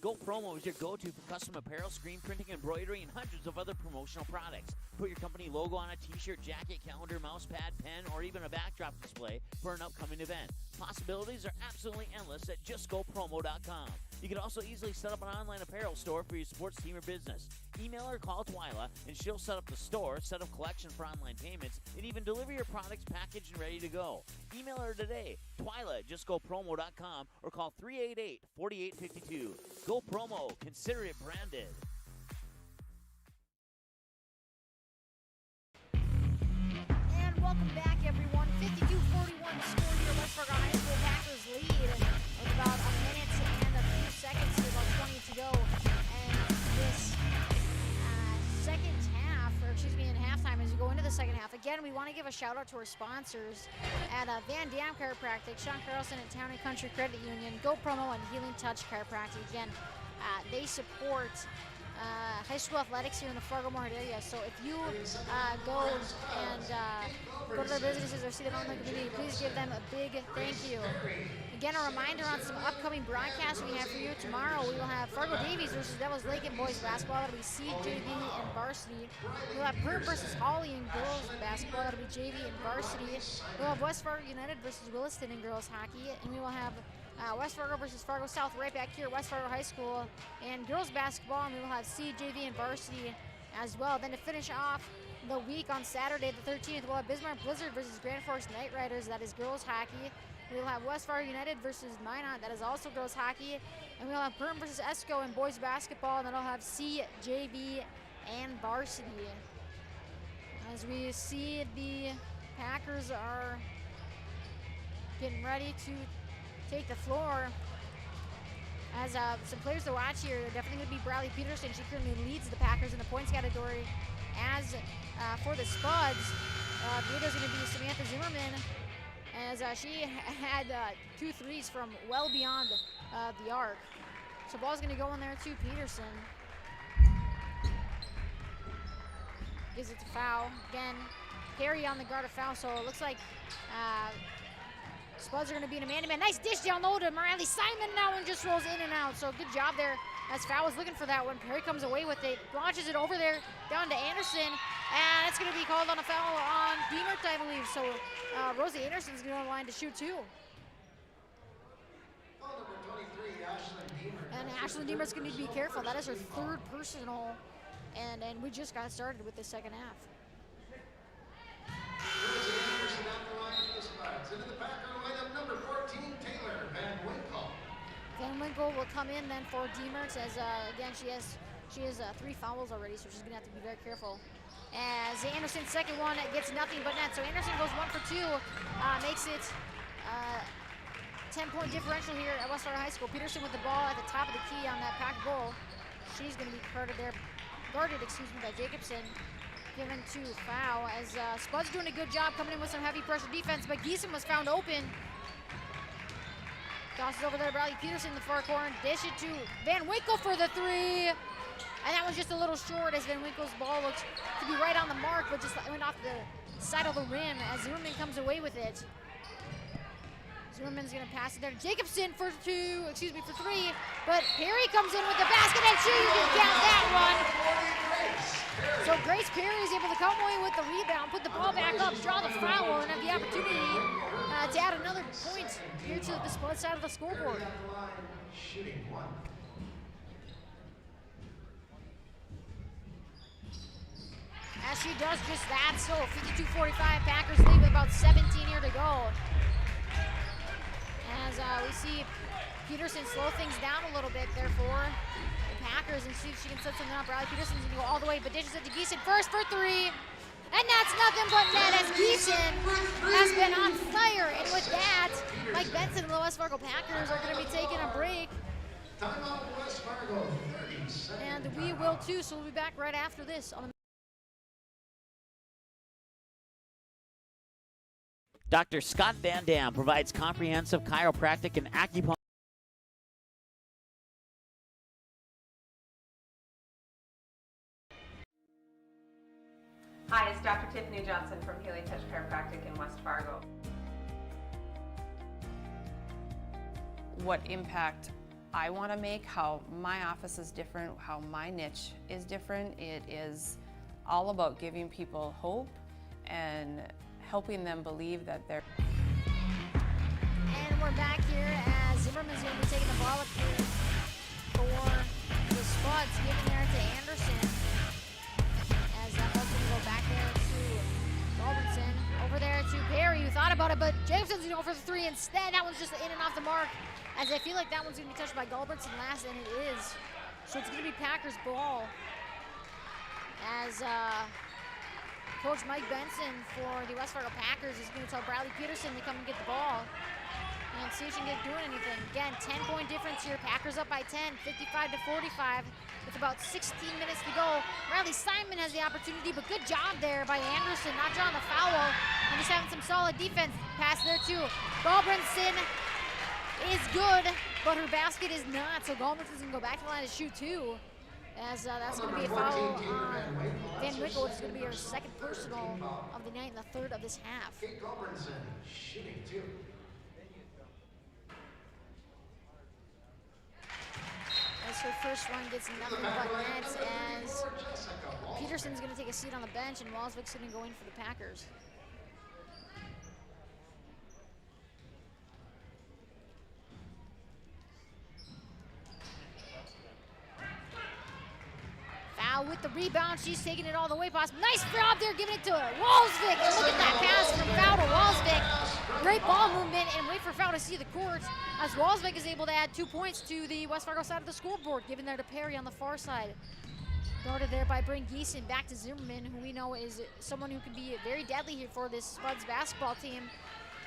Go Promo is your go-to for custom apparel, screen printing, embroidery, and hundreds of other promotional products. Put your company logo on a t-shirt, jacket, calendar, mouse pad, pen, or even a backdrop display for an upcoming event. Possibilities are absolutely endless at justgopromo.com. You can also easily set up an online apparel store for your sports team or business. Email or call Twyla, and she'll set up the store, set up collection for online payments, and even deliver your products packaged and ready to go. Email her today, Twyla at justgopromo.com, or call 388-4852. Go Promo. Consider it branded. And welcome back, everyone. 52-41 score here. West Fargo High School Packers lead with about a minute and a few seconds here, about 20 to go. And this second half, or excuse me, in halftime, as we go into the second half, again, we want to give a shout out to our sponsors at Van Dam Chiropractic, Sean Carlson at Town and Country Credit Union, Go Promo, and Healing Touch Chiropractic. Again, they support high school athletics here in the Fargo Moorhead area. So if you go and go to their businesses or see them on the community, please give them a big thank you. Again, a reminder on some upcoming broadcasts we have for you. Tomorrow we will have Fargo Davies versus Devils Lake in boys basketball. That'll be CJV and varsity. We'll have Perm versus Holly in girls basketball. That'll be JV and varsity. We'll have West Fargo United versus Williston in girls hockey. And we will have West Fargo versus Fargo South right back here at West Fargo High School and girls basketball, and we will have CJV and varsity as well. Then to finish off the week on Saturday the 13th, we'll have Bismarck Blizzard versus Grand Forks Knight Riders. That is girls hockey. We will have West Fargo United versus Minot. That is also girls hockey. And we'll have Perm versus Esco in boys basketball, and then I'll have CJV and varsity. As we see, the Packers are getting ready to take the floor. As some players to watch here, they're definitely going to be Bradley Peterson. She currently leads the Packers in the points category. As for the Spuds, the leader is going to be Samantha Zimmerman, as she had 2 threes from well beyond the arc. So ball's going to go in there to Peterson. Gives it to Foul. Again, Perry on the guard of Foul, so it looks like Spuds are going to be in a man-to-man. Nice dish down low to Riley Simon now and just rolls in and out. So good job there as Foul was looking for that one. Perry comes away with it, launches it over there down to Anderson, and it's going to be called on a foul on Diemert, I believe. So Rosie Anderson's going to line to shoot too. And Ashlyn Diemert's going to be careful. That is her 3rd personal, and we just got started with the second half. Into the Packer lineup, number 14, Taylor Van Winkle. Van Winkle will come in then for Diemert, as again she has 3 fouls already, so she's gonna have to be very careful. As Anderson's second one gets nothing but net, so Anderson goes 1 for 2, makes it 10-point differential here at West Fargo High School. Peterson with the ball at the top of the key on that Pack goal. She's gonna be guarded by Jacobson. Given to Foul, as Spuds doing a good job coming in with some heavy pressure defense, but Giesen was found open. Tosses over there to Bradley Peterson in the far corner, dish it to Van Winkle for the 3. And that was just a little short, as Van Winkle's ball looked to be right on the mark, but just went off the side of the rim as Zimmerman comes away with it. Zimmerman's gonna pass it there to Jacobson for 3, but Perry comes in with the basket, and she didn't count that one. So Grace Perry is able to come away with the rebound, put the ball back up, draw the foul, and have the opportunity to add another point here to the Spud side of the scoreboard. As she does just that, so 52-45, Packers lead with about 17 here to go. As we see Peterson slow things down a little bit there for the Packers and see if she can set something up. Riley Peterson's gonna go all the way, but dishes it to Giesen first for 3. And that's nothing but net, as Giesen has been on fire. And with that, Mike Benson and the West Fargo Packers are gonna be taking a break. Timeout West Fargo, 30 seconds. And we will too, so we'll be back right after this on the Dr. Scott Van Dam provides comprehensive chiropractic and acupuncture. Hi, it's Dr. Tiffany Johnson from Healing Touch Chiropractic in West Fargo. What impact I want to make, how my office is different, how my niche is different. It is all about giving people hope and helping them believe that they're... And we're back here as Zimmerman's going to be taking the ball up here for the Spuds, giving there to Anderson. As that ball's going to go back there to Robertson. Over there to Perry, who thought about it, but Jacobson's going to go for the three instead. That one's just in and off the mark, as I feel like that one's going to be touched by Gulbranson last, and it is. So it's going to be Packers' ball. As Coach Mike Benson for the West Fargo Packers is going to tell Bradley Peterson to come and get the ball and see if she can get doing anything. Again, 10-point difference here. Packers up by 10, 55-45, with about 16 minutes to go. Riley Simon has the opportunity, but good job there by Anderson, not drawing the foul and just having some solid defense. Pass there too. Gulbranson is good, but her basket is not, so Gulbranson's gonna go back to the line to shoot two. As that's going to be a foul on Van Winkle, which is going to be her second personal of the night and the third of this half. Kate Gulbranson shooting two. As her first one gets nothing but nets, as Peterson's going to take a seat on the bench and Walsvik's going to go in for the Packers. Foul with the rebound. She's taking it all the way possible. Nice job there, giving it to Walsvik. And look at that pass from Foul to Walsvik. Great ball movement, and wait for Foul to see the court, as Walsvik is able to add 2 points to the West Fargo side of the scoreboard, giving there to Perry on the far side. Guarded there by Bryn Geeson, back to Zimmerman, who we know is someone who can be very deadly here for this Spuds basketball team.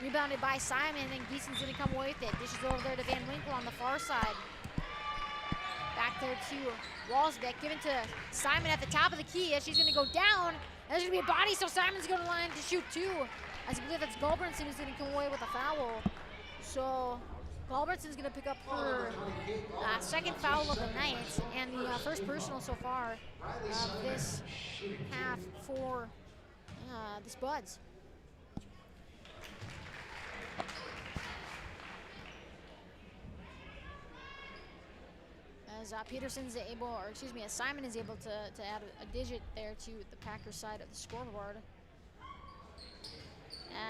Rebounded by Simon, and Geeson's going to come away with it. Dishes over there to Van Winkle on the far side. Back there to Walsvik, given to Simon at the top of the key as she's going to go down. There's going to be a body, so Simon's going to line to shoot two. As I believe that's Gulbranson who's going to come away with a foul. So Gulbranson's going to pick up her second foul of the night and the first personal so far of this half for the Spuds. As Peterson's able, or excuse me, as Simon is able to add a digit there to the Packers side of the scoreboard.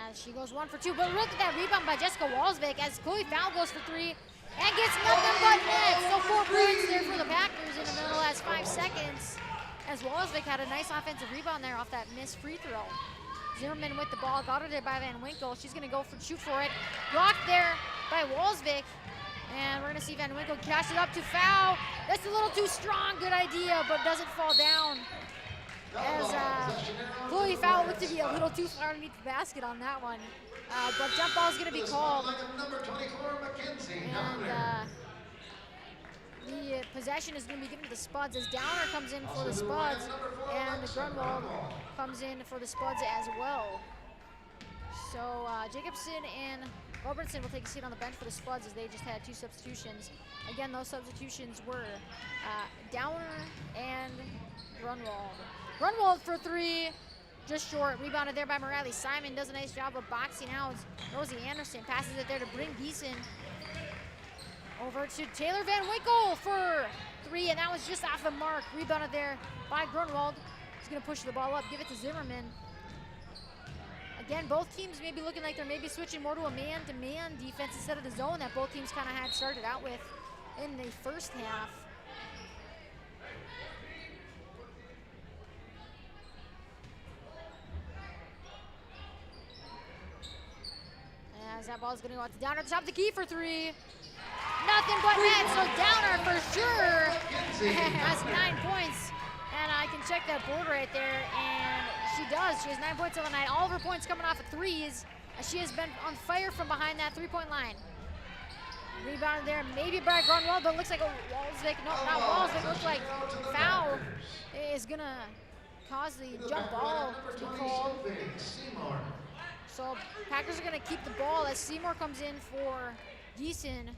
As she goes 1 for 2, but look at that rebound by Jessica Walsvik as Chloe Foul goes for 3 and gets nothing but net. So 4 points there for the Packers in the last 5 seconds, as Walsvik had a nice offensive rebound there off that missed free throw. Zimmerman with the ball, got her there by Van Winkle. She's gonna go shoot for it. Blocked there by Walsvik. And we're gonna see Van Winkle cash it up to Foul. That's a little too strong, good idea, but doesn't fall down. As Chloe Foul looked to be a little too far underneath the basket on that one. But jump ball is gonna be called. And the possession is gonna be given to the Spuds as Downer comes in for the Spuds and Grunwald comes in for the Spuds as well. So Jacobson and Robertson will take a seat on the bench for the Spuds as they just had 2 substitutions. Again, those substitutions were Downer and Grunwald. Grunwald for 3, just short. Rebounded there by Morales. Simon does a nice job of boxing out. Rosie Anderson passes it there to Bryn Geeson. Over to Taylor Van Winkle for 3, and that was just off the mark. Rebounded there by Grunwald. He's gonna push the ball up, give it to Zimmerman. Again, both teams may be looking like they're maybe switching more to a man-to-man defense instead of the zone that both teams kind of had started out with in the first half. As that ball's gonna go out to Downer at the top of the key for 3. Nothing but net, so Downer for sure has 9 points. And I can check that board right there, and she does. She has 9 points on the night. All of her points coming off of threes. She has been on fire from behind that 3-point line. Rebounded there, maybe by Grunwald, but it looks like a Walsvik. No, not Walsvik. Looks like Foul is gonna cause the jump ball to be called. So Packers are gonna keep the ball as Seymour comes in for Geeson.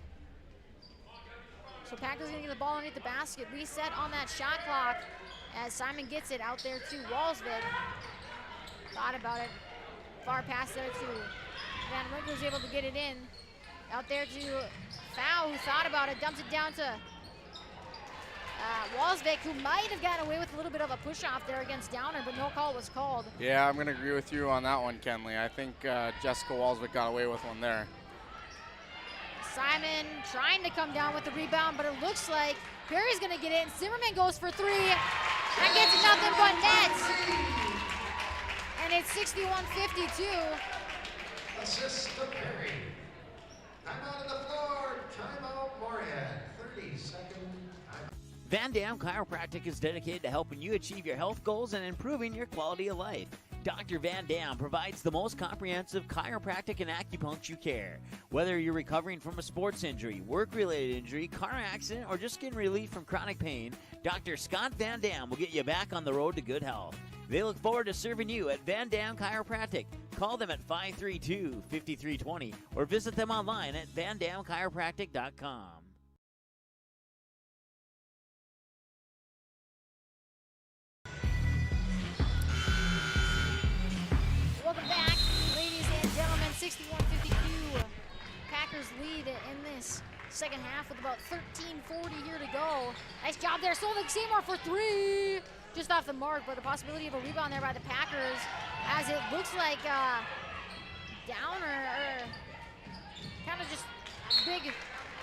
So Packers gonna get the ball underneath the basket. Reset on that shot clock as Simon gets it out there to Walsvik. Thought about it. Far pass there to Van Winkle, is able to get it in. Out there to Foul, who thought about it, dumps it down to Walsvik, who might have gotten away with a little bit of a push-off there against Downer, but no call was called. Yeah, I'm going to agree with you on that one, Kenley. I think Jessica Walsvik got away with one there. Simon trying to come down with the rebound, but it looks like Perry's going to get in. Zimmerman goes for three and gets nothing but net. And it's 61-52. Assist to Perry. Timeout on the floor. Timeout Moorhead. 30-second time. Van Dam Chiropractic is dedicated to helping you achieve your health goals and improving your quality of life. Dr. Van Dam provides the most comprehensive chiropractic and acupuncture care. Whether you're recovering from a sports injury, work-related injury, car accident, or just getting relief from chronic pain, Dr. Scott Van Dam will get you back on the road to good health. They look forward to serving you at Van Dam Chiropractic. Call them at 532-5320 or visit them online at vandamchiropractic.com. Welcome back, ladies and gentlemen. 61-52. Packers lead in this second half with about 13:40 here to go. Nice job there. Solvik Seymour for three. Just off the mark, but the possibility of a rebound there by the Packers, as it looks like Downer, kind of just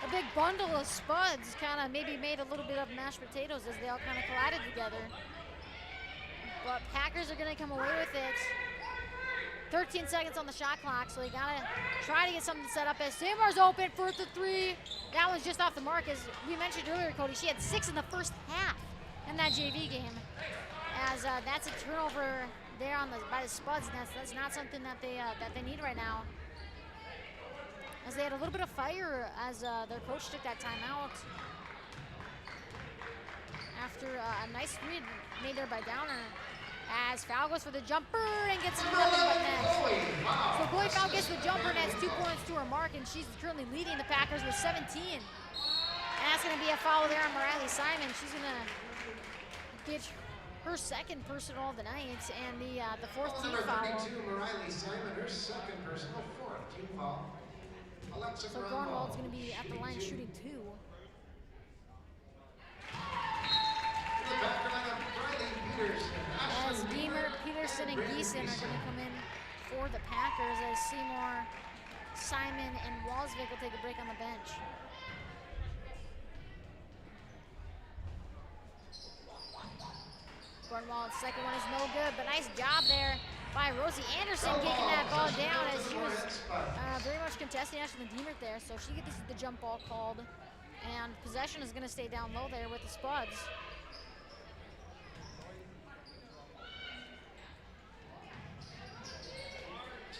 a big bundle of Spuds, kind of maybe made a little bit of mashed potatoes as they all kind of collided together. But Packers are going to come away with it. 13 seconds on the shot clock, so they gotta try to get something set up as Seymour's open for the three. That one's just off the mark. As we mentioned earlier, Cody, she had 6 in the first half in that JV game. As that's a turnover there on by the Spuds, and that's not something that they need right now. As they had a little bit of fire as their coach took that timeout after a nice read made there by Downer. As Foul goes for the jumper and gets nothing but net. So Chloe Foul gets the jumper and adds 2 points to her mark, and she's currently leading the Packers with 17. And that's going to be a foul there on Riley Simon. She's going to get her second personal of the night and the fourth team foul. Number 32, Riley Simon, her second personal, fourth team foul. Alexa So Grunwald's going to be at the line shooting 2. As Deemer, Peterson, and Geeson are going to come in for the Packers, as Seymour, Simon, and Walsvik will take a break on the bench. Grunwald's second one is no good, but nice job there by Rosie Anderson kicking that ball down as she was very much contesting Ashley Deemer there, so she gets the jump ball called, and possession is going to stay down low there with the Spuds.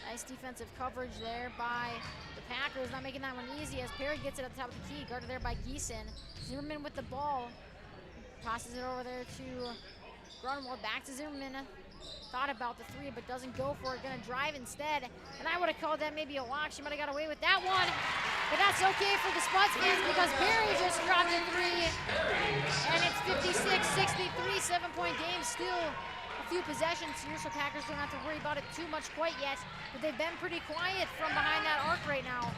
Nice defensive coverage there by the Packers, not making that one easy as Perry gets it at the top of the key, guarded there by Geeson. Zimmerman with the ball, tosses it over there to Grunwald, back to Zimmerman. Thought about the three, but doesn't go for it, gonna drive instead. And I would have called that maybe a walk. She might have got away with that one, but that's okay for the Spuds fans because Perry just dropped a three. And it's 56-63, 7-point game still. A few possessions here, so Packers don't have to worry about it too much quite yet, but they've been pretty quiet from behind that arc right now.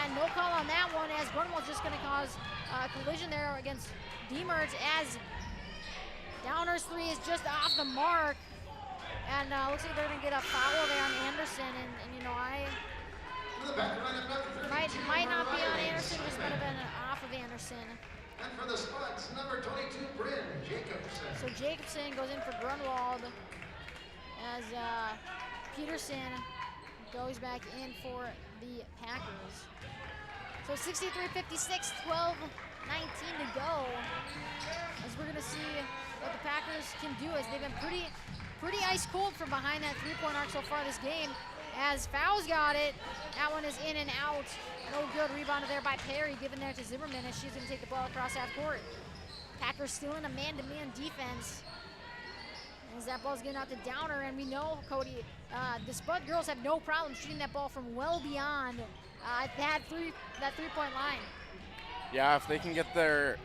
And no call on that one as Grunwald's just gonna cause a collision there against Demertz as Downer's three is just off the mark. And looks like they're gonna get a foul there on Anderson, and you know, might not be on Anderson, just might have been off of Anderson. And for the Spuds, number 22, Bryn Jacobson. So Jacobson goes in for Grunwald as Peterson goes back in for the Packers. So 63-56, 12-19 to go. As we're gonna see what the Packers can do, as they've been pretty ice cold from behind that three-point arc so far this game. As Fowles got it, that one is in and out. No good, rebounded there by Perry, given there to Zimmerman as she's gonna take the ball across half court. Packers still in a man-to-man defense. As that ball's getting out to Downer, and we know, Cody, the Spud girls have no problem shooting that ball from well beyond that three-point line. Yeah, if they can get their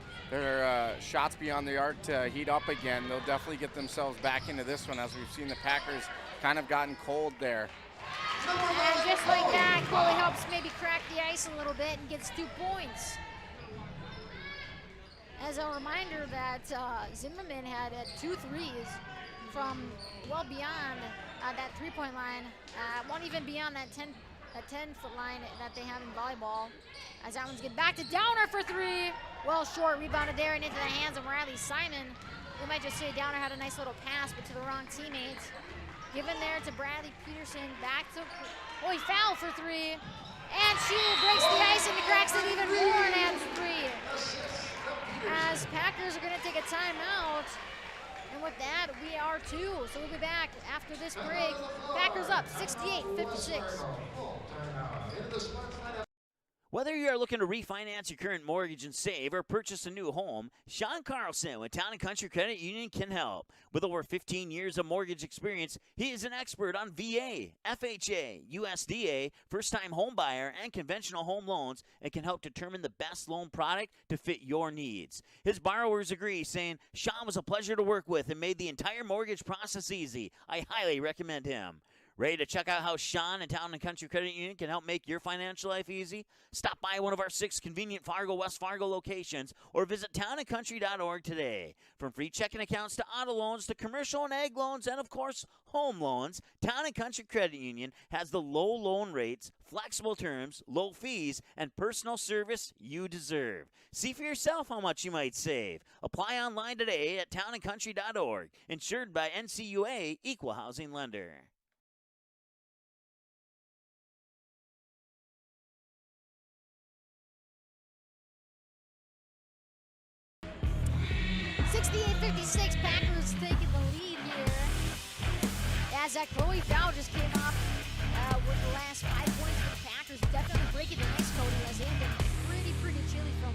shots beyond the arc to heat up again, they'll definitely get themselves back into this one, as we've seen the Packers kind of gotten cold there. And just like that, Chloe helps maybe crack the ice a little bit and gets 2 points. As a reminder that Zimmerman had 2 threes from well beyond that 3-point line, one even beyond that 10-foot line that they have in volleyball. As that one's getting back to Downer for 3. Well short, rebounded there and into the hands of Riley Simon. We might just say Downer had a nice little pass, but to the wrong teammates. Given there to Bradley Peterson, back to, oh, he fouled for 3. And she breaks the ice and cracks it even more and adds 3. As Packers are gonna take a timeout. And with that, we are 2. So we'll be back after this break. Packers up 68-56. Whether you are looking to refinance your current mortgage and save or purchase a new home, Sean Carlson with Town & Country Credit Union can help. With over 15 years of mortgage experience, he is an expert on VA, FHA, USDA, first-time home buyer, and conventional home loans and can help determine the best loan product to fit your needs. His borrowers agree, saying, Sean was a pleasure to work with and made the entire mortgage process easy. I highly recommend him. Ready to check out how Sean and Town & Country Credit Union can help make your financial life easy? Stop by one of our 6 convenient Fargo, West Fargo locations or visit townandcountry.org today. From free checking accounts to auto loans to commercial and ag loans and, of course, home loans, Town & Country Credit Union has the low loan rates, flexible terms, low fees, and personal service you deserve. See for yourself how much you might save. Apply online today at townandcountry.org. Insured by NCUA Equal Housing Lender. 68-56, Packers taking the lead here. As that Chloe foul just came off with the last 5 points for the Packers. Definitely breaking the ice, Cody, as they've been pretty chilly from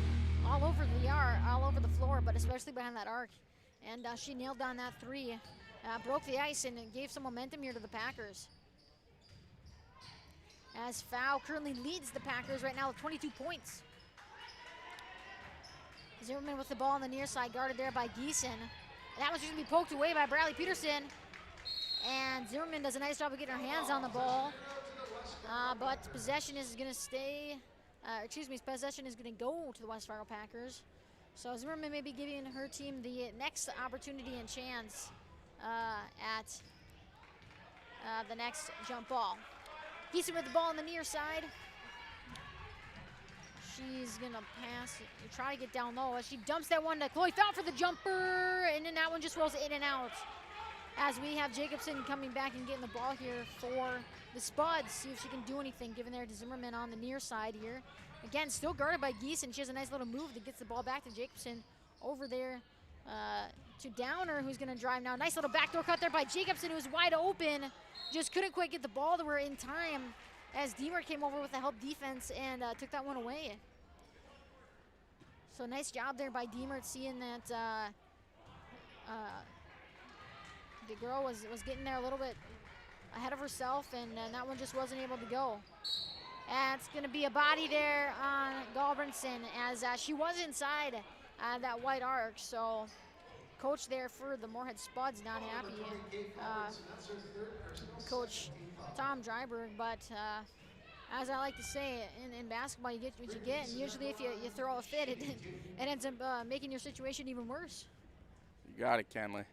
all over the yard, all over the floor, but especially behind that arc. And she nailed down that 3, broke the ice, and gave some momentum here to the Packers. As foul currently leads the Packers right now with 22 points. Zimmerman with the ball on the near side, guarded there by Geeson. That one's just gonna be poked away by Bradley Peterson. And Zimmerman does a nice job of getting her hands on the ball. But possession is gonna stay, possession is gonna go to the West Fargo Packers. So Zimmerman may be giving her team the next opportunity and chance at the next jump ball. Geeson with the ball on the near side. She's gonna pass, try to get down low as she dumps that one to Chloe Fout for the jumper, and then that one just rolls in and out. As we have Jacobson coming back and getting the ball here for the Spuds, see if she can do anything, given there to Zimmerman on the near side here. Again, still guarded by Geeson. She has a nice little move that gets the ball back to Jacobson over there to Downer, who's gonna drive now. Nice little backdoor cut there by Jacobson, who's wide open. Just couldn't quite get the ball to her in time as Deemer came over with the help defense and took that one away. So nice job there by Deemer, seeing that the girl was getting there a little bit ahead of herself, and that one just wasn't able to go. And it's gonna be a body there on Galbranson as she was inside that white arc. So coach there for the Moorhead Spuds not happy. Coach Tom Dryberg, but as I like to say, in basketball, you get what you get, and usually if you throw a fit, it ends up making your situation even worse. You got it, Kenley.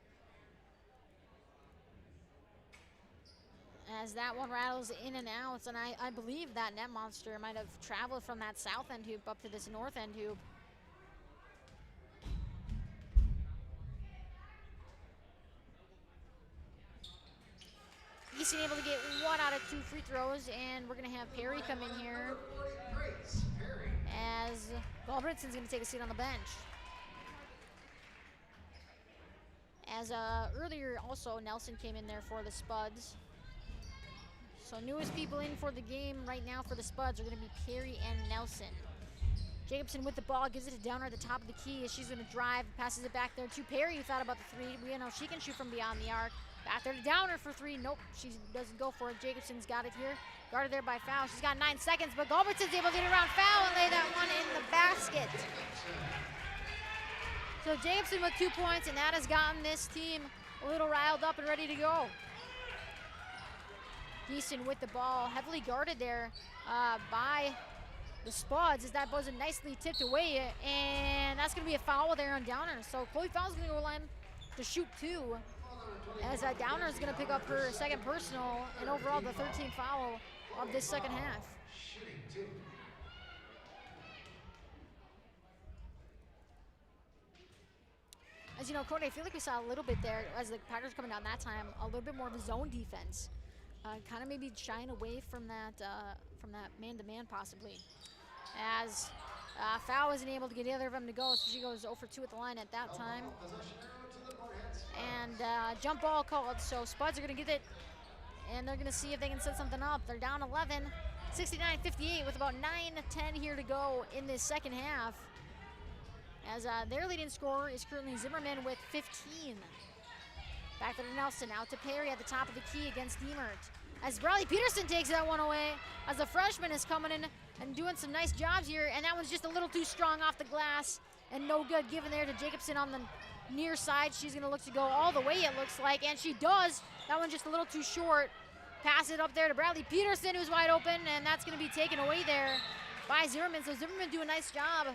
As that one rattles in and out, and I believe that net monster might have traveled from that south end hoop up to this north end hoop. He's able to get 1 out of 2 free throws, and we're going to have Perry come in here as Galbranson's going to take a seat on the bench. As earlier also Nelson came in there for the Spuds. So newest people in for the game right now for the Spuds are going to be Perry and Nelson. Jacobson with the ball, gives it to Downer at the top of the key as she's going to drive, passes it back there to Perry, who thought about the 3. We know she can shoot from beyond the arc. Back there to Downer for 3. Nope, she doesn't go for it. Jacobson's got it here. Guarded there by Foul. She's got 9 seconds, but Galbranson's able to get around Foul and lay that one in the basket. So Jacobson with 2 points, and that has gotten this team a little riled up and ready to go. Geeson with the ball, heavily guarded there by the Spuds as that wasn't nicely tipped away, and that's going to be a foul there on Downer. So Chloe Fowles is going to go line to shoot 2, as Downer is going to pick up her second personal and overall the 13th foul of this second half. Shooting 2. As you know, Cody, I feel like we saw a little bit there as the Packers coming down that time, a little bit more of a zone defense, kind of maybe shying away from that man-to-man possibly. As Fowl isn't able to get either of them to go, so she goes 0 for 2 at the line at that time. And jump ball called, so Spuds are going to get it, and they're going to see if they can set something up. They're down 11, 69-58 with about 9-10 here to go in this second half. As their leading scorer is currently Zimmerman with 15. Back to Nelson, out to Perry at the top of the key against Diemert. As Bradley Peterson takes that one away, as the freshman is coming in and doing some nice jobs here, and that one's just a little too strong off the glass and no good, given there to Jacobson on the near side. She's gonna look to go all the way, it looks like, and she does. That one just a little too short. Pass it up there to Bradley Peterson, who's wide open, and that's gonna be taken away there by Zimmerman. So Zimmerman do a nice job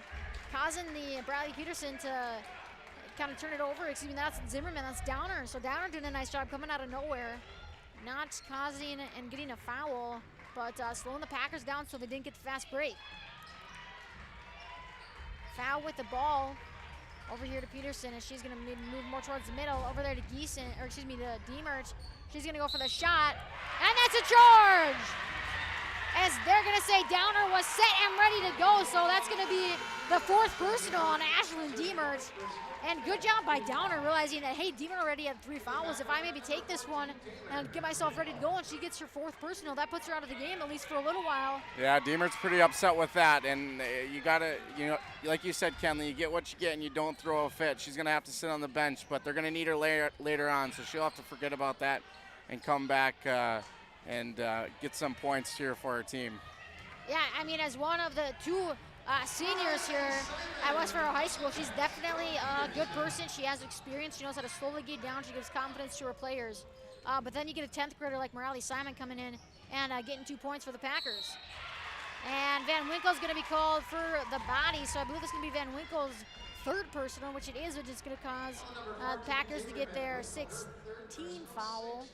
causing the Bradley Peterson to kind of turn it over. Excuse me, that's Zimmerman, that's Downer. So Downer doing a nice job coming out of nowhere, not causing and getting a foul, but slowing the Packers down so they didn't get the fast break. Foul with the ball over here to Peterson, and she's gonna move more towards the middle, over there to Geeson, or excuse me, to Diemert. She's gonna go for the shot, and that's a charge! As they're gonna say Downer was set and ready to go, so that's gonna be the 4th personal on Ashlyn Diemert. And good job by Downer, realizing that, hey, Diemert already had 3 fouls. If I maybe take this one and get myself ready to go, and she gets her 4th personal, that puts her out of the game, at least for a little while. Yeah, Diemert's pretty upset with that, and you gotta, like you said, Kenley, you get what you get and you don't throw a fit. She's gonna have to sit on the bench, but they're gonna need her later on, so she'll have to forget about that and come back and get some points here for her team. Yeah, I mean, as one of the 2 seniors here at West Fargo High School, she's definitely a good person. She has experience. She knows how to slowly get down. She gives confidence to her players. But then you get a 10th grader like Morales Simon coming in and getting 2 points for the Packers. And Van Winkle's going to be called for the body, so I believe it's going to be Van Winkle's 3rd personal, which it is, which is going to cause the Packers to get their 6th team foul.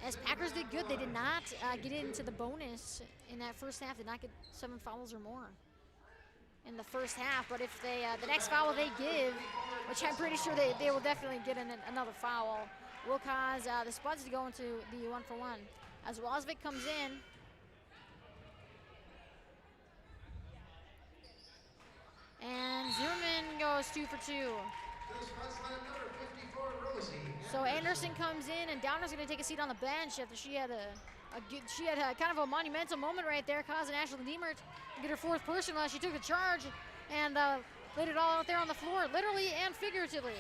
As Packers did good, they did not get into the bonus in that first half, did not get 7 fouls or more in the first half. But if they, the next foul they give, which I'm pretty sure they will definitely get another foul, will cause the Spuds to go into the 1-for-1. As Walsvik comes in, and Zimmerman goes 2 for 2. So Anderson comes in, and Downer's going to take a seat on the bench after she had a kind of a monumental moment right there, causing Ashlyn Diemert to get her 4th personal as she took the charge and laid it all out there on the floor, literally and figuratively.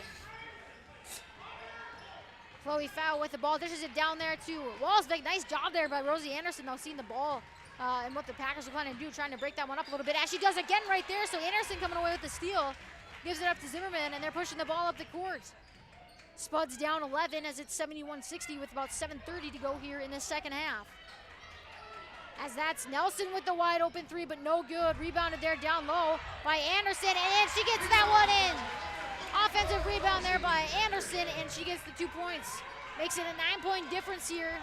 Chloe Fowl with the ball, dishes it down there to Walsvik. Nice job there by Rosie Anderson, though, seeing the ball and what the Packers are planning to do, trying to break that one up a little bit, as she does again right there. So Anderson coming away with the steal, gives it up to Zimmerman, and they're pushing the ball up the court. Spuds down 11 as it's 71-60 with about 7:30 to go here in the second half. As that's Nelson with the wide open 3, but no good. Rebounded there down low by Anderson, and she gets that one in. Offensive rebound there by Anderson, and she gets the 2 points. Makes it a 9-point difference here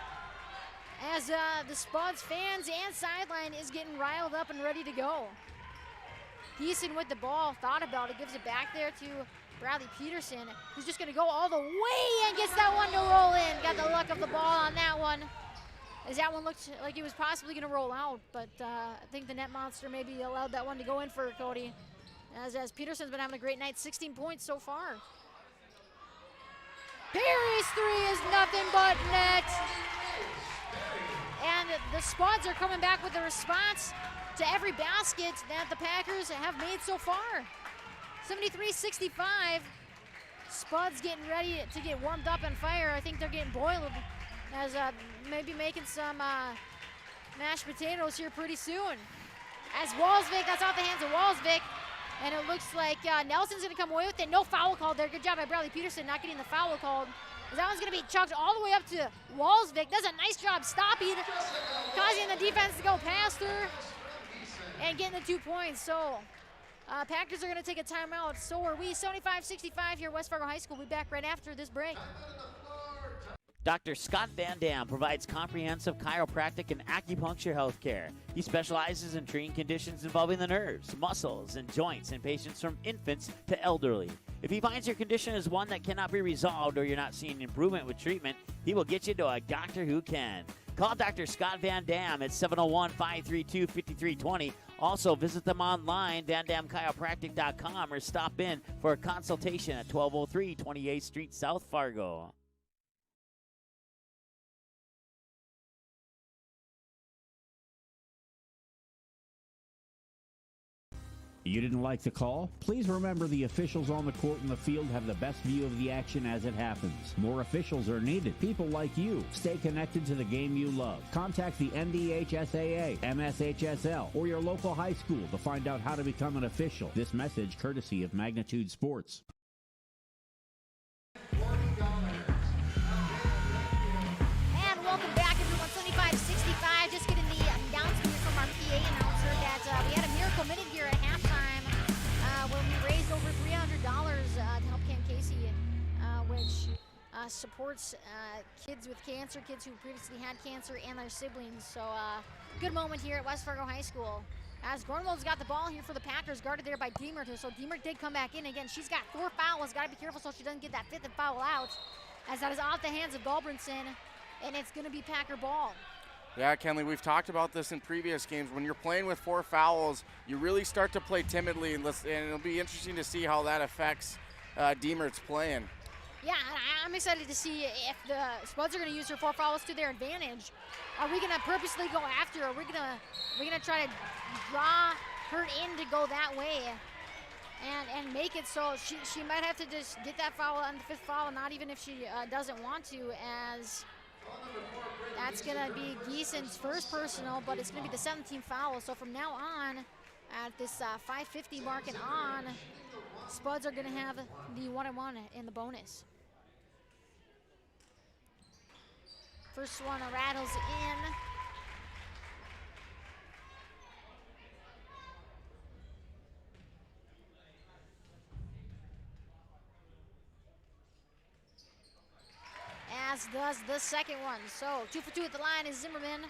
as the Spuds fans and sideline is getting riled up and ready to go. Geeson with the ball, thought about it, gives it back there to Bradley Peterson, who's just gonna go all the way and gets that one to roll in. Got the luck of the ball on that one, as that one looked like it was possibly gonna roll out, but I think the net monster maybe allowed that one to go in for Cody, as Peterson's been having a great night, 16 points so far. Perry's 3 is nothing but net. And the Spuds are coming back with a response to every basket that the Packers have made so far. 73-65. Spuds getting ready to get warmed up and fire. I think they're getting boiled, as maybe making some mashed potatoes here pretty soon. As Walsvik, that's off the hands of Walsvik, and it looks like Nelson's gonna come away with it. No foul called there. Good job by Bradley Peterson not getting the foul called. That one's going to be chucked all the way up to Walsvik. Does a nice job stopping, causing the defense to go past her and getting the 2 points. So Packers are going to take a timeout. So are we. 75-65 here at West Fargo High School. We'll be back right after this break. Dr. Scott Van Dam provides comprehensive chiropractic and acupuncture health care. He specializes in treating conditions involving the nerves, muscles, and joints in patients from infants to elderly. If he finds your condition is one that cannot be resolved or you're not seeing improvement with treatment, he will get you to a doctor who can. Call Dr. Scott Van Dam at 701-532-5320. Also, visit them online, vandamchiropractic.com, or stop in for a consultation at 1203 28th Street, South Fargo. You didn't like the call? Please remember the officials on the court and the field have the best view of the action as it happens. More officials are needed. People like you. Stay connected to the game you love. Contact the NDHSAA, MSHSL, or your local high school to find out how to become an official. This message courtesy of Magnitude Sports. And welcome back, everyone. 75-65. Just getting the announcement from our PA announcer that we had a miracle minute here at halftime where we raised over $300 to help Camp Casey, which supports kids with cancer, kids who previously had cancer, and their siblings. So good moment here at West Fargo High School. As Gornwald's got the ball here for the Packers, guarded there by Deemer. So Deemer did come back in again. She's got 4 fouls. Got to be careful so she doesn't get that 5th foul out, as that is off the hands of Galbranson, and it's going to be Packer ball. Yeah, Kenley, we've talked about this in previous games. When you're playing with 4 fouls, you really start to play timidly, and it'll be interesting to see how that affects Deemer's playing. Yeah, I'm excited to see if the Spuds are going to use their 4 fouls to their advantage. Are we going to purposely go after her? Are we going to try to draw her in to go that way and make it so she might have to just get that foul on the 5th foul, not even if she doesn't want to, as that's going to be Geeson's first personal, but it's going to be the 17th foul. So from now on, at this 5:50 mark and on, Spuds are going to have the 1-on-1 in the bonus. First one rattles in. As does the second one. So 2 for 2 at the line is Zimmerman.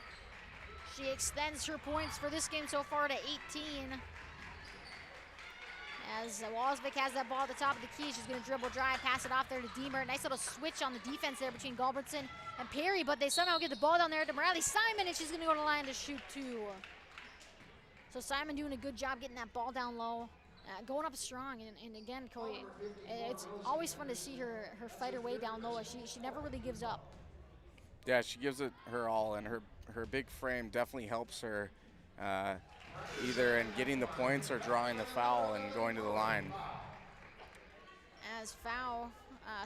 She extends her points for this game so far to 18. As Walsvik has that ball at the top of the key, she's going to dribble drive, pass it off there to Deemer. Nice little switch on the defense there between Galbranson and Perry, but they somehow get the ball down there to Morales Simon, and she's going to go to the line to shoot 2. So Simon doing a good job getting that ball down low, going up strong. And again, Cody, it's always fun to see her fight her way down low. She never really gives up. Yeah, she gives it her all, and her big frame definitely helps her either in getting the points or drawing the foul and going to the line. As foul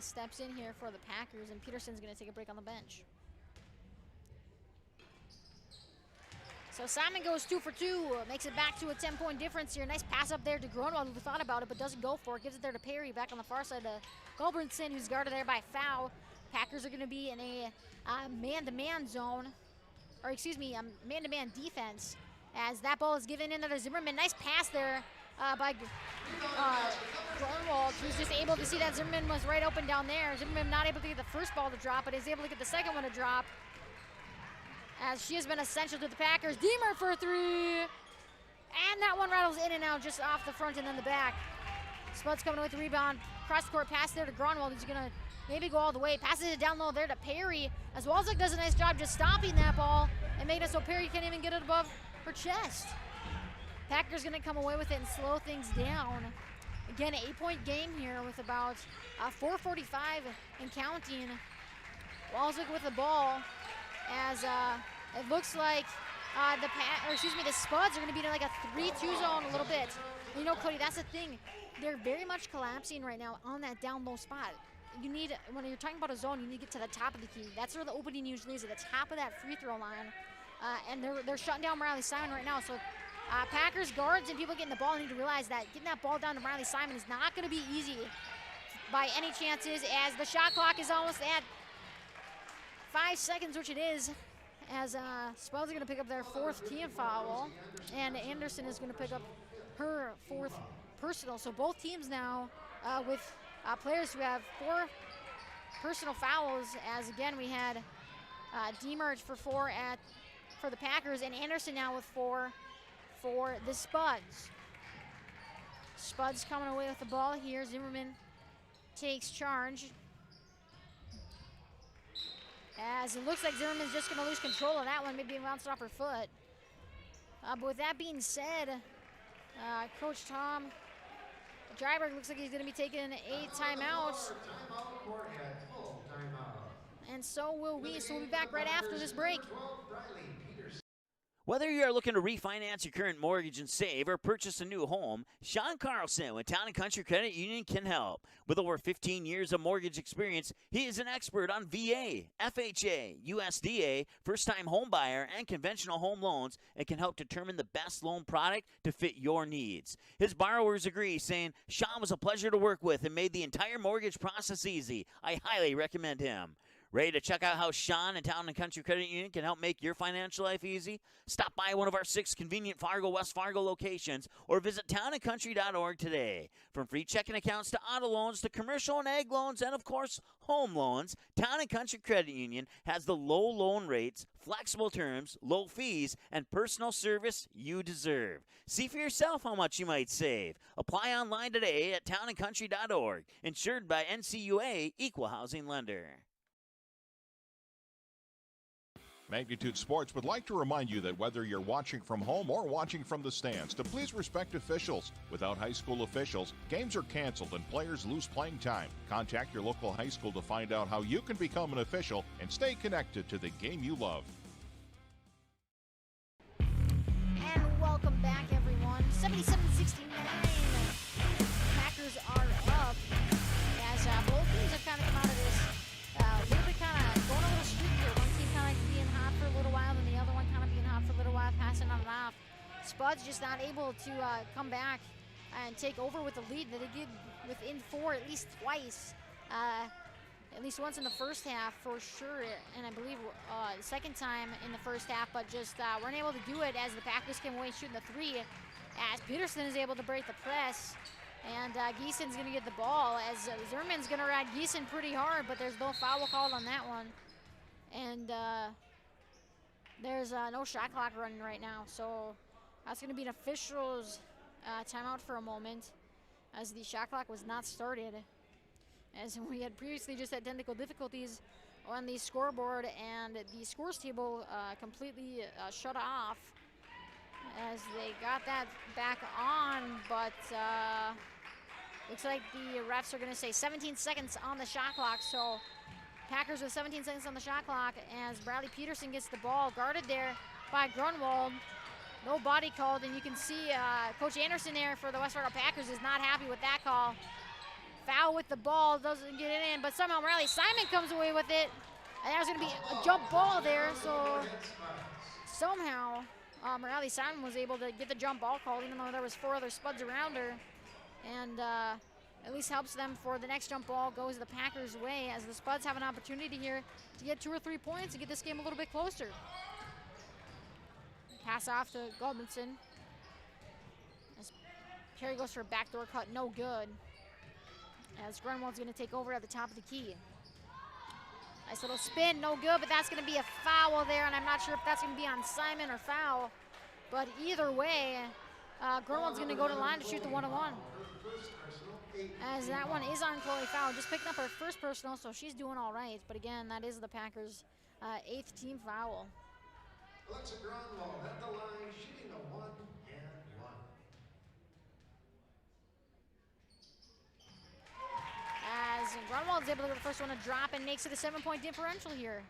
steps in here for the Packers, and Peterson's going to take a break on the bench. So Simon goes 2 for 2, makes it back to a 10-point difference here. Nice pass up there to Gronwald, who thought about it but doesn't go for it. Gives it there to Perry, back on the far side to Galbranson, who's guarded there by Foul. Packers are going to be in a man-to-man zone, or excuse me, a man-to-man defense, as that ball is given in to Zimmerman. Nice pass there by Gronwald, who's just able to see that Zimmerman was right open down there. Zimmerman not able to get the first ball to drop, but is able to get the second one to drop, as she has been essential to the Packers. Deemer for 3, and that one rattles in and out just off the front and then the back. Spuds coming with the rebound. Cross the court pass there to Gronwald, who's going to maybe go all the way. Passes it down low there to Perry, as Walzak does a nice job just stopping that ball and making it so Perry can't even get it above her chest. Packers going to come away with it and slow things down. Again, an 8-point game here with about 4:45 and counting. Walzak with the ball, as it looks like the Spuds are going to be in like a 3-2 zone a little bit. You know, Cody, that's the thing. They're very much collapsing right now on that down low spot. You need, when you're talking about a zone, you need to get to the top of the key. That's where the opening usually is, at the top of that free throw line. And they're shutting down Riley Simon right now. So Packers guards and people getting the ball need to realize that getting that ball down to Riley Simon is not going to be easy by any chances, as the shot clock is almost at 5 seconds, which it is, as Spuds are going to pick up their 4th team foul, and Anderson is going to pick up her 4th personal. So both teams now with players who have 4 personal fouls, as again we had Demerge for 4 for the Packers, and Anderson now with 4 for the Spuds. Spuds coming away with the ball here. Zimmerman takes charge. As it looks like Zimmerman's just going to lose control of that one, maybe bounced off her foot. But with that being said, Coach Tom Dryberg looks like he's going to be taking a timeout. Timeout, Moorhead, full timeout. And so will we. So we'll be back right after this break. Whether you are looking to refinance your current mortgage and save or purchase a new home, Sean Carlson with Town & Country Credit Union can help. With over 15 years of mortgage experience, he is an expert on VA, FHA, USDA, first-time home buyer, and conventional home loans, and can help determine the best loan product to fit your needs. His borrowers agree, saying, Sean was a pleasure to work with and made the entire mortgage process easy. I highly recommend him. Ready to check out how Sean and Town & Country Credit Union can help make your financial life easy? Stop by one of our 6 convenient Fargo, West Fargo locations or visit townandcountry.org today. From free checking accounts to auto loans to commercial and ag loans and, of course, home loans, Town & Country Credit Union has the low loan rates, flexible terms, low fees, and personal service you deserve. See for yourself how much you might save. Apply online today at townandcountry.org. Insured by NCUA Equal Housing Lender. Magnitude Sports would like to remind you that whether you're watching from home or watching from the stands, to please respect officials. Without high school officials, games are canceled and players lose playing time. Contact your local high school to find out how you can become an official and stay connected to the game you love. And welcome back, everyone. 77-69. Packers are up as both teams have kind of come out of this a little bit kind of going a little streak here. One team kind of being hot for a little while, and the other one kind of being hot for a little while, passing on and off. Spuds just not able to come back and take over with the lead that they did within 4 at least twice. At least once in the first half for sure, and I believe the second time in the first half, but just weren't able to do it as the Packers came away shooting the 3, as Peterson is able to break the press. And Geeson's going to get the ball as Zimmerman's going to ride Geeson pretty hard, but there's no foul called on that one. And there's no shot clock running right now. So that's going to be an official's timeout for a moment, as the shot clock was not started. As we had previously just had technical difficulties on the scoreboard, and the scores table completely shut off as they got that back on, but looks like the refs are going to say 17 seconds on the shot clock. So Packers with 17 seconds on the shot clock as Bradley Peterson gets the ball guarded there by Grunwald. No body called, and you can see Coach Anderson there for the West Fargo Packers is not happy with that call. Foul with the ball, doesn't get it in, but somehow Riley Simon comes away with it. And there's going to be a jump ball there, so somehow Riley Simon was able to get the jump ball called, even though there was 4 other Spuds around her. And at least helps them for the next jump ball goes the Packers' way, as the Spuds have an opportunity here to get 2 or 3 points and get this game a little bit closer. Pass off to Goldmanson. As Perry goes for a backdoor cut, no good. As Grunwald's going to take over at the top of the key. Nice little spin, no good, but that's going to be a foul there, and I'm not sure if that's going to be on Simon or foul. But either way, Grunwald's going to go to the line to shoot the 1-on-1. As that one is on Chloe Foul, just picking up her first personal, so she's doing all right. But again, that is the Packers' 8th team foul. Alexa Grunwald at the line, shooting a 1-and-1. As Grunwald's able to get the first one to drop and makes it a 7-point differential here.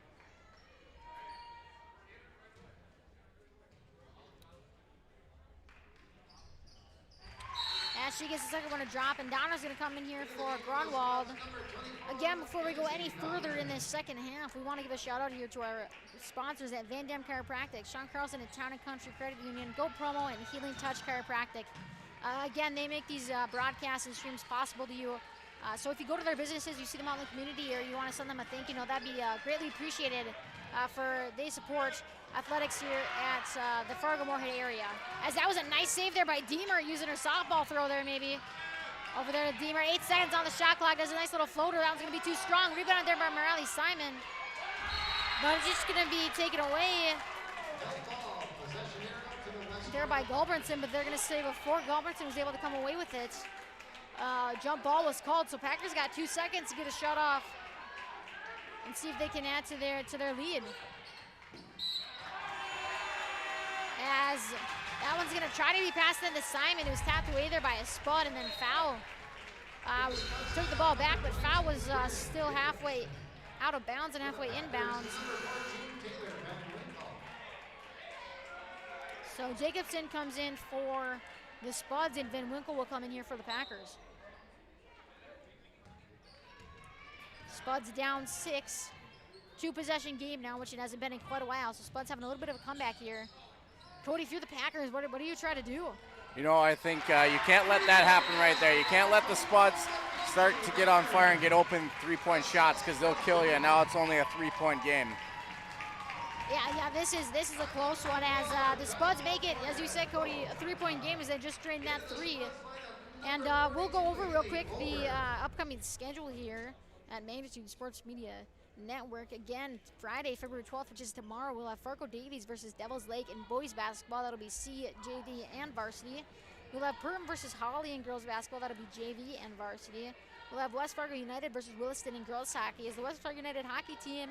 As she gets the second one to drop, and Donna's going to come in here for Grunwald. Again, before we go any further in this second half, we want to give a shout out here to our sponsors at Van Dam Chiropractic, Sean Carlson at Town & Country Credit Union, Go Promo, and Healing Touch Chiropractic. Again, they make these broadcasts and streams possible to you So if you go to their businesses, you see them out in the community, or you want to send them a thank you note, that'd be greatly appreciated for they support athletics here at the Fargo Moorhead area. As that was a nice save there by Deemer, using her softball throw there maybe. Over there to Deemer, 8 seconds on the shot clock, does a nice little floater. That one's gonna be too strong. Rebound there by Morales Simon. But it's just gonna be taken away there by Gulbranson, but they're gonna say before Gulbranson was able to come away with it. Jump ball was called, so Packers got 2 seconds to get a shot off and see if they can add to their lead. As that one's gonna try to be passed into Simon, who was tapped away there by a Spud, and then foul. Took the ball back, but foul was still halfway out of bounds and halfway inbounds. So Jacobson comes in for the Spuds, and Van Winkle will come in here for the Packers. Spuds down 6. 2-possession game now, which it hasn't been in quite a while. So Spuds having a little bit of a comeback here. Cody, if you're the Packers, what do you try to do? You know, I think you can't let that happen right there. You can't let the Spuds start to get on fire and get open 3-point shots, because they'll kill you. Now it's only a 3-point game. Yeah, this is a close one, as the Spuds make it, as you said, Cody, a 3-point game as they just drained that 3. And we'll go over real quick the upcoming schedule here at Magnitude Sports Media Network. Again, Friday, February 12th, which is tomorrow, we'll have Fargo Davies versus Devils Lake in boys basketball. That'll be C, JV, and varsity. We'll have Perham versus Holly in girls basketball. That'll be JV and varsity. We'll have West Fargo United versus Williston in girls hockey. As the West Fargo United hockey team,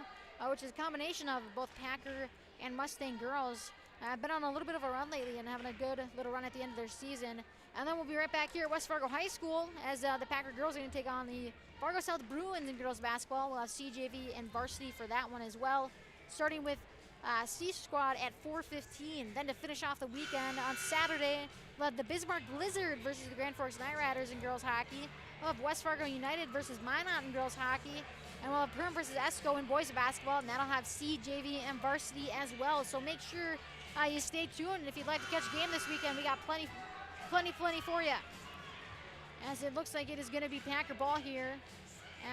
which is a combination of both Packer and Mustang girls, been on a little bit of a run lately and having a good little run at the end of their season. And then we'll be right back here at West Fargo High School, as the Packer girls are going to take on the Fargo South Bruins in girls basketball. We'll have CJV and varsity for that one as well, starting with C Squad at 4:15. Then to finish off the weekend on Saturday, we'll have the Bismarck Blizzard versus the Grand Forks Night Riders in girls hockey. We'll have West Fargo United versus Minot in girls hockey. And we'll have Perham versus Esco in boys basketball, and that'll have C, JV, and varsity as well. So make sure you stay tuned. If you'd like to catch a game this weekend, we got plenty for you. As it looks like it is going to be Packer ball here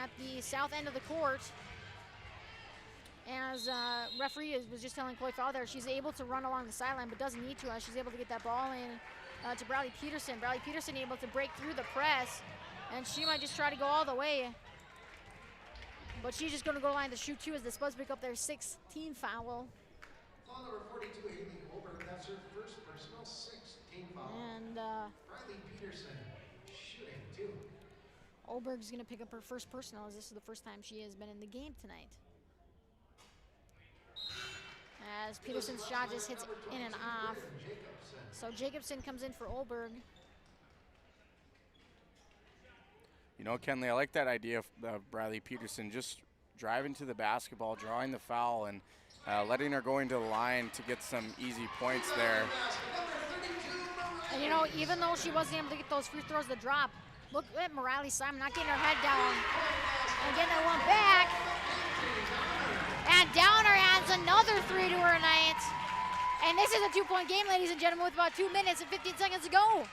at the south end of the court. As referee was just telling Chloe Fowler, she's able to run along the sideline, but doesn't need to, as she's able to get that ball in to Bradley Peterson. Bradley Peterson able to break through the press, and she might just try to go all the way. But she's just going to go line to shoot 2 as the Spuds pick up their 16th foul. Foul number 42, Haley Holbert. That's her first personal 16th foul. And Bradley Peterson shooting 2. Olberg's going to pick up her first personal, as this is the first time she has been in the game tonight. As Peterson's shot just hits in and off. So Jacobson comes in for Olberg. You know, Kenley, I like that idea of Bradley Peterson just driving to the basketball, drawing the foul, and letting her go into the line to get some easy points there. And you know, even though she wasn't able to get those free throws to drop, look at Morales Simon not getting her head down and getting that one back. And Downer adds another 3 to her night. And this is a 2-point game, ladies and gentlemen, with about 2 minutes and 15 seconds to go.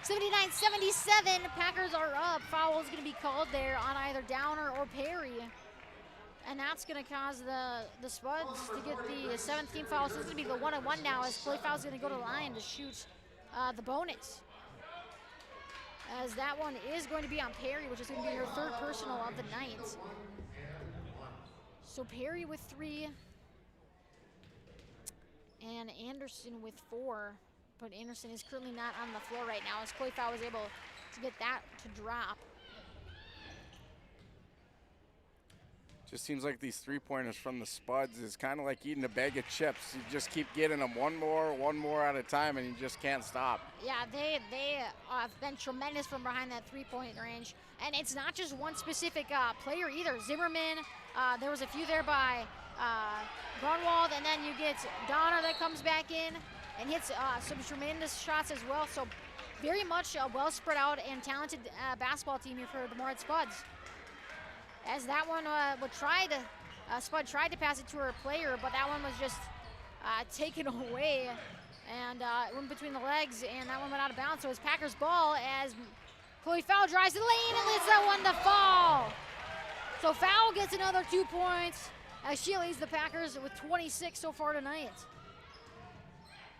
79-77, Packers are up. Foul is going to be called there on either Downer or Perry. And that's going to cause the Spuds to get the 17th foul. So this is going to be the 1-on-1 now, as Chloe Fowler's going to go to the line to shoot the bonus. As that one is going to be on Perry, which is going to be her 3rd personal of the night. So Perry with 3. And Anderson with 4. But Anderson is currently not on the floor right now, as Chloe Fowler was able to get that to drop. Just seems like these 3-pointers from the Spuds is kind of like eating a bag of chips. You just keep getting them one more at a time, and you just can't stop. Yeah, they have been tremendous from behind that 3-point range. And it's not just one specific player either. Zimmerman, there was a few there by Grunwald, and then you get Donner that comes back in and hits some tremendous shots as well. So very much a well spread out and talented basketball team here for the Moorhead Spuds. As that one Spud tried to pass it to her player, but that one was just taken away and went between the legs, and that one went out of bounds. So it's Packers ball as Chloe Fowl drives to the lane and lets that one to fall. So Fowl gets another 2 points as she leads the Packers with 26 so far tonight.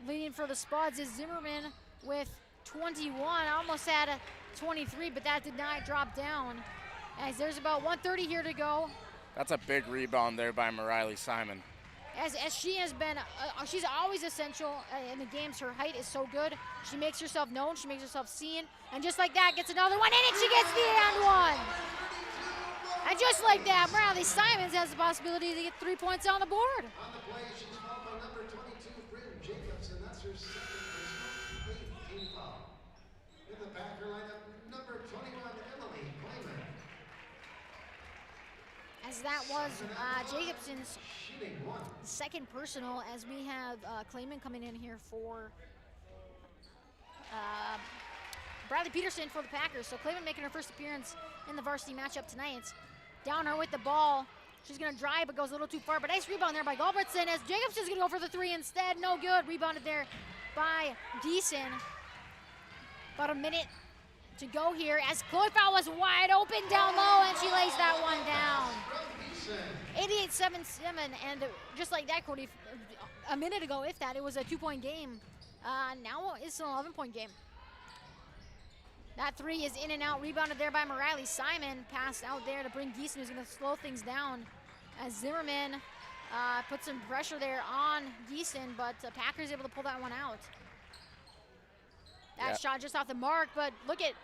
Leading for the Spuds is Zimmerman with 21. Almost had a 23, but that did not drop down. As there's about 1:30 here to go. That's a big rebound there by Mariley Simon. As she has been, she's always essential in the games. Her height is so good. She makes herself known. She makes herself seen. And just like that, gets another one in, and she gets the and one. And just like that, Mariley Simons has the possibility to get 3 points on the board. On the play, she's fouled by number 22, Bryn Jacobs, and that's her second personal team foul. In the Packer lineup, number 21, Emily Clayman. As that was Jacobson's second personal, as we have Clayman coming in here for Bradley Peterson for the Packers. So Clayman making her first appearance in the varsity matchup tonight. Down her with the ball. She's going to drive, but goes a little too far. But nice rebound there by Galbraithson as Jacobson's going to go for the three instead. No good. Rebounded there by Geeson. About a minute to go here as Chloe Fowl was wide open down low, and she lays that one down. 88-77, and just like that, Cody, a minute ago, if that, it was a 2-point game. Now it's an 11-point game. That three is in and out, rebounded there by Mariley Simon. Passed out there to bring Geeson, who's going to slow things down as Zimmerman put some pressure there on Geeson, but Packers able to pull that one out. That shot just off the mark, but look at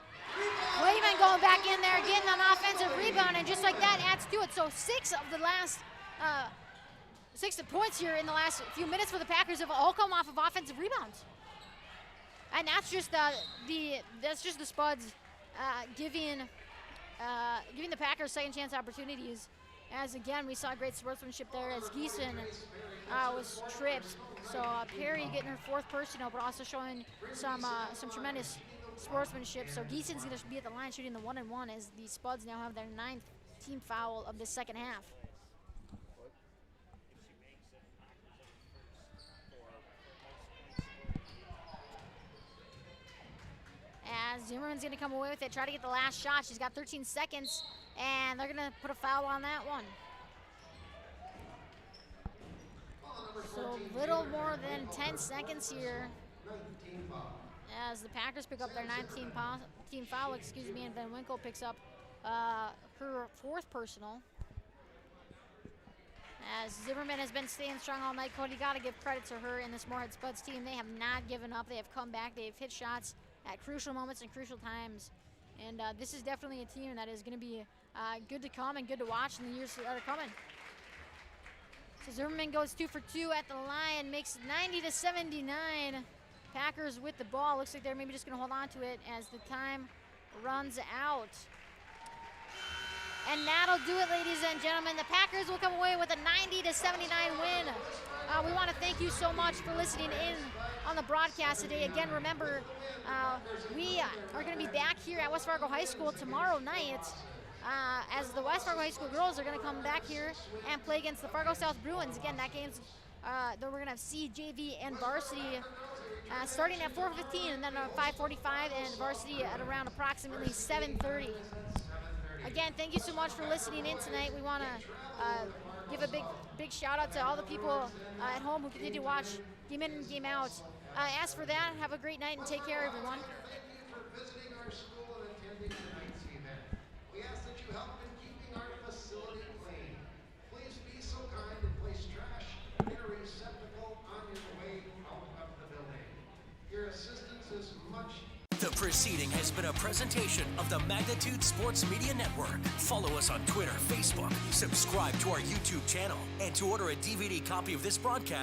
Clayman going back in there, getting an offensive rebound, and just like that adds to it. So 6 of the last 6 points here in the last few minutes for the Packers have all come off of offensive rebounds. And that's just the Spuds giving the Packers second chance opportunities. As again, we saw great sportsmanship there as Geeson was tripped. So Perry getting her 4th personal, but also showing some tremendous sportsmanship. So Geeson's going to be at the line shooting the 1-and-1 as the Spuds now have their 9th team foul of the second half. As Zimmerman's going to come away with it, try to get the last shot. She's got 13 seconds, and they're going to put a foul on that one. So a little more than 10 seconds here as the Packers pick up their 9th team foul, and Van Winkle picks up her 4th personal. As Zimmerman has been staying strong all night, Cody, got to give credit to her and this Moorhead Spuds team. They have not given up. They have come back. They have hit shots at crucial moments and crucial times. And this is definitely a team that is going to be good to come and good to watch in the years that are coming. So Zimmerman goes 2 for 2 at the line, makes it 90-79. Packers with the ball. Looks like they're maybe just going to hold on to it as the time runs out. And that'll do it, ladies and gentlemen. The Packers will come away with a 90-79 win. We want to thank you so much for listening in on the broadcast today. Again, remember, we are going to be back here at West Fargo High School tomorrow night as the West Fargo High School girls are going to come back here and play against the Fargo South Bruins. Again, that game's, we're going to have C, JV, and varsity starting at 4:15 and then 5:45 and varsity at around approximately 7:30. Again, thank you so much for listening in tonight. We want to give a big shout out to all the people at home who continue to watch game in and game out. As for that, have a great night and take care, everyone. Thank you for visiting our school and attending tonight's event. We ask that you help in keeping our facility clean. Please be so kind and place trash in a receptacle on your way out of the building. Your assistance is much. The proceeding has been a presentation of the Magnitude Sports Media Network. Follow us on Twitter, Facebook, subscribe to our YouTube channel, and to order a DVD copy of this broadcast,